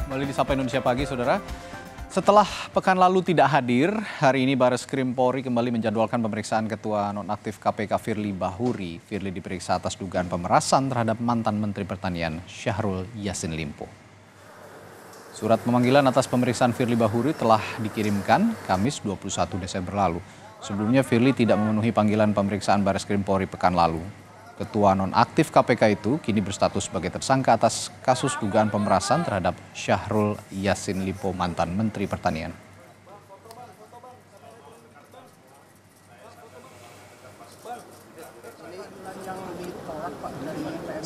Kembali di Sapa Indonesia Pagi, Saudara. Setelah pekan lalu tidak hadir, hari ini Bareskrim Polri kembali menjadwalkan pemeriksaan Ketua Nonaktif KPK Firly Bahuri. Firly diperiksa atas dugaan pemerasan terhadap mantan Menteri Pertanian Syahrul Yassin Limpo. Surat pemanggilan atas pemeriksaan Firly Bahuri telah dikirimkan Kamis 21 Desember lalu. Sebelumnya Firly tidak memenuhi panggilan pemeriksaan Bareskrim Polri pekan lalu. Ketua nonaktif KPK itu kini berstatus sebagai tersangka atas kasus dugaan pemerasan terhadap Syahrul Yassin Limpo, mantan Menteri Pertanian.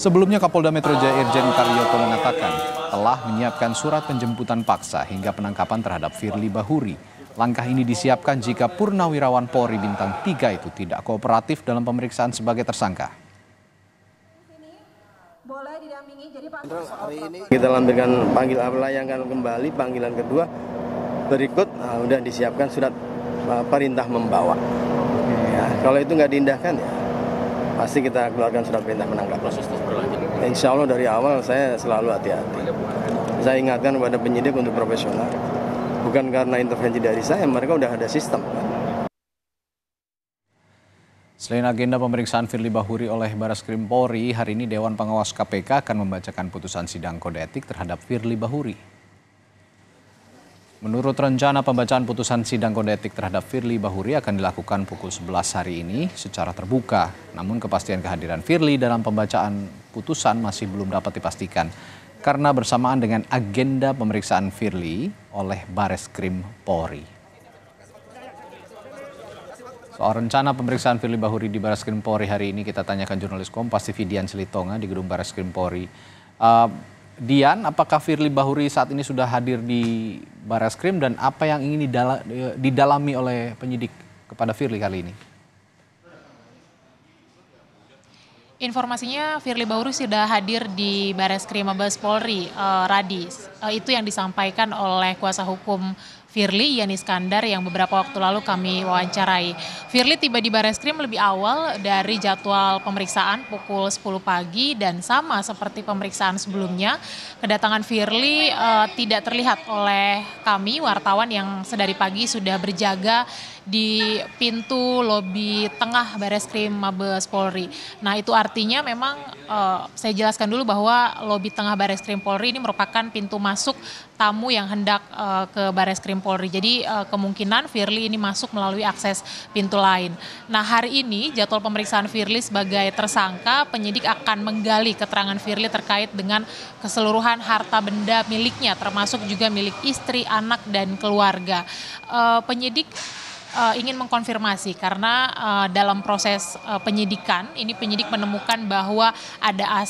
Sebelumnya Kapolda Metro Jaya Irjen Karyoto mengatakan telah menyiapkan surat penjemputan paksa hingga penangkapan terhadap Firly Bahuri. Langkah ini disiapkan jika Purnawirawan Polri Bintang 3 itu tidak kooperatif dalam pemeriksaan sebagai tersangka. Hari ini kita lampirkan melayangkan kembali panggilan kedua berikut, sudah disiapkan surat perintah membawa. Ya, kalau itu nggak diindahkan ya pasti kita keluarkan surat perintah menangkap. Proses berlanjut. Insya Allah dari awal saya selalu hati-hati. Saya ingatkan kepada penyidik untuk profesional. Bukan karena intervensi dari saya, mereka udah ada sistem. Selain agenda pemeriksaan Firly Bahuri oleh Bareskrim Polri, hari ini Dewan Pengawas KPK akan membacakan putusan sidang kode etik terhadap Firly Bahuri. Menurut rencana pembacaan putusan sidang kode etik terhadap Firly Bahuri akan dilakukan pukul 11 hari ini secara terbuka. Namun kepastian kehadiran Firly dalam pembacaan putusan masih belum dapat dipastikan karena bersamaan dengan agenda pemeriksaan Firly oleh Bareskrim Polri. Soal rencana pemeriksaan Firly Bahuri di Bareskrim Polri hari ini kita tanyakan jurnalis Kompas TV Dian Silitonga di gedung Bareskrim Polri. Dian, apakah Firly Bahuri saat ini sudah hadir di Bareskrim dan apa yang ingin didalami oleh penyidik kepada Firly kali ini? Informasinya Firly Bahuri sudah hadir di Bareskrim Mabes Polri, Radis. Itu yang disampaikan oleh kuasa hukum Firly, Ian Iskandar, yang beberapa waktu lalu kami wawancarai. Firly tiba di Bareskrim lebih awal dari jadwal pemeriksaan pukul 10 pagi dan sama seperti pemeriksaan sebelumnya. Kedatangan Firly tidak terlihat oleh kami wartawan yang sedari pagi sudah berjaga di pintu lobi tengah Bareskrim Mabes Polri. Nah, itu artinya memang saya jelaskan dulu bahwa lobi tengah Bareskrim Polri ini merupakan pintu masuk tamu yang hendak ke Bareskrim Polri. Jadi kemungkinan Firly ini masuk melalui akses pintu lain. Nah, hari ini jadwal pemeriksaan Firly sebagai tersangka, penyidik akan menggali keterangan Firly terkait dengan keseluruhan harta benda miliknya, termasuk juga milik istri, anak, dan keluarga. Penyidik ingin mengkonfirmasi karena dalam proses penyidikan ini penyidik menemukan bahwa ada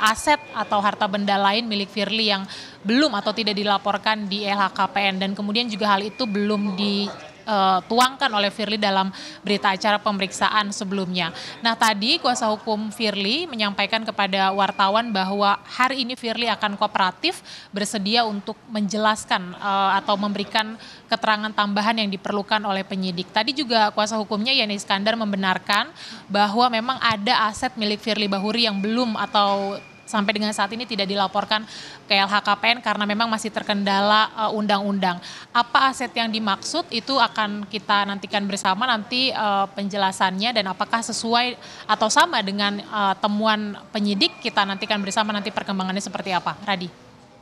aset atau harta benda lain milik Firly yang belum atau tidak dilaporkan di LHKPN dan kemudian juga hal itu belum dituangkan oleh Firly dalam berita acara pemeriksaan sebelumnya. Nah, tadi kuasa hukum Firly menyampaikan kepada wartawan bahwa hari ini Firly akan kooperatif, bersedia untuk menjelaskan atau memberikan keterangan tambahan yang diperlukan oleh penyidik. Tadi juga kuasa hukumnya Ian Iskandar membenarkan bahwa memang ada aset milik Firly Bahuri yang belum atau sampai dengan saat ini tidak dilaporkan ke LHKPN karena memang masih terkendala undang-undang. Apa aset yang dimaksud itu akan kita nantikan bersama nanti penjelasannya dan apakah sesuai atau sama dengan temuan penyidik, kita nantikan bersama nanti perkembangannya seperti apa. Radi.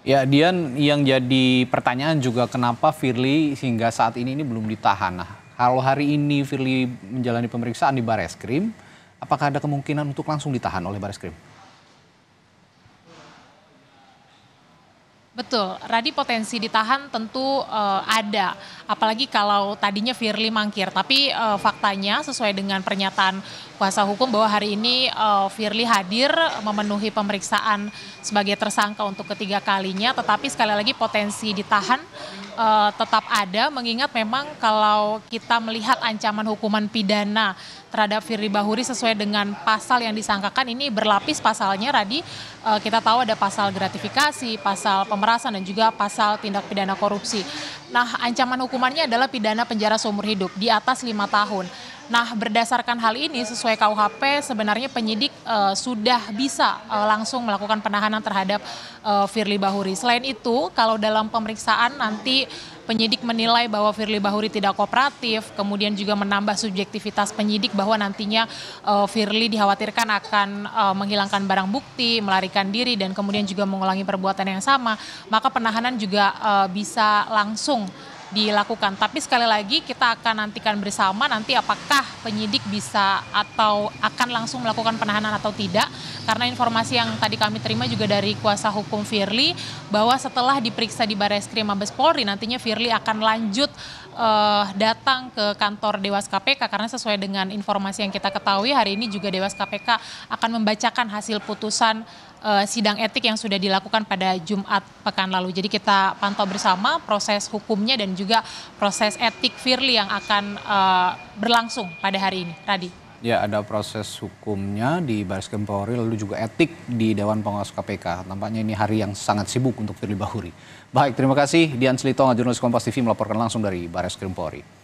Ya, Dian, yang jadi pertanyaan juga kenapa Firly hingga saat ini belum ditahan. Nah, kalau hari ini Firly menjalani pemeriksaan di Bareskrim, apakah ada kemungkinan untuk langsung ditahan oleh Bareskrim? Betul, Radi, potensi ditahan tentu ada, apalagi kalau tadinya Firly mangkir. Tapi faktanya sesuai dengan pernyataan kuasa hukum bahwa hari ini Firly hadir memenuhi pemeriksaan sebagai tersangka untuk ketiga kalinya. Tetapi sekali lagi potensi ditahan tetap ada, mengingat memang kalau kita melihat ancaman hukuman pidana terhadap Firly Bahuri sesuai dengan pasal yang disangkakan ini berlapis pasalnya, Radi. Kita tahu ada pasal gratifikasi, pasal pemerasan, dan juga pasal tindak pidana korupsi. Nah, ancaman hukumannya adalah pidana penjara seumur hidup di atas 5 tahun. Nah, berdasarkan hal ini sesuai KUHP sebenarnya penyidik sudah bisa langsung melakukan penahanan terhadap Firly Bahuri. Selain itu, kalau dalam pemeriksaan nanti penyidik menilai bahwa Firly Bahuri tidak kooperatif, kemudian juga menambah subjektivitas penyidik bahwa nantinya Firly dikhawatirkan akan menghilangkan barang bukti, melarikan diri, dan kemudian juga mengulangi perbuatan yang sama, maka penahanan juga bisa langsung dilakukan. Tapi sekali lagi kita akan nantikan bersama nanti apakah penyidik bisa atau akan langsung melakukan penahanan atau tidak. Karena informasi yang tadi kami terima juga dari kuasa hukum Firly bahwa setelah diperiksa di Barreskrim Mabes Polri nantinya Firly akan lanjut datang ke kantor Dewas KPK karena sesuai dengan informasi yang kita ketahui hari ini juga Dewas KPK akan membacakan hasil putusan sidang etik yang sudah dilakukan pada Jumat pekan lalu. Jadi kita pantau bersama proses hukumnya dan juga proses etik Firly yang akan berlangsung pada hari ini. Radi. Ya, ada proses hukumnya di Barreskrim Polri lalu juga etik di Dewan Pengawas KPK. Tampaknya ini hari yang sangat sibuk untuk Firly Bahuri. Baik, terima kasih Dian Silitonga, jurnalis Kompas TV melaporkan langsung dari Barreskrim Polri.